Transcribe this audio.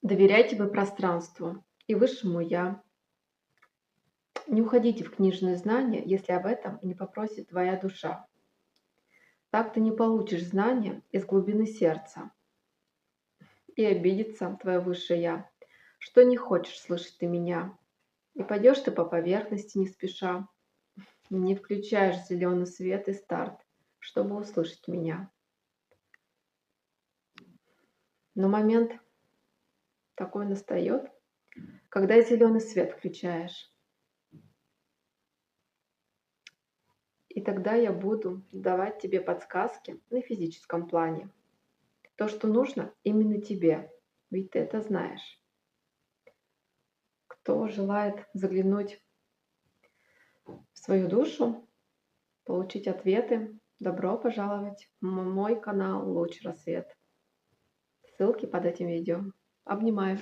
Доверяйте вы пространству и высшему Я. Не уходите в книжные знания, если об этом не попросит твоя душа. Так ты не получишь знания из глубины сердца, и обидится твое высшее Я, что не хочешь слышать ты меня. И пойдешь ты по поверхности не спеша, не включаешь зеленый свет и старт, чтобы услышать меня. Но момент такой настает, когда зеленый свет включаешь. И тогда я буду давать тебе подсказки на физическом плане. То, что нужно именно тебе, ведь ты это знаешь. Кто желает заглянуть в свою душу, получить ответы, добро пожаловать в мой канал «Луч Рассвет». Ссылки под этим видео. Обнимаю.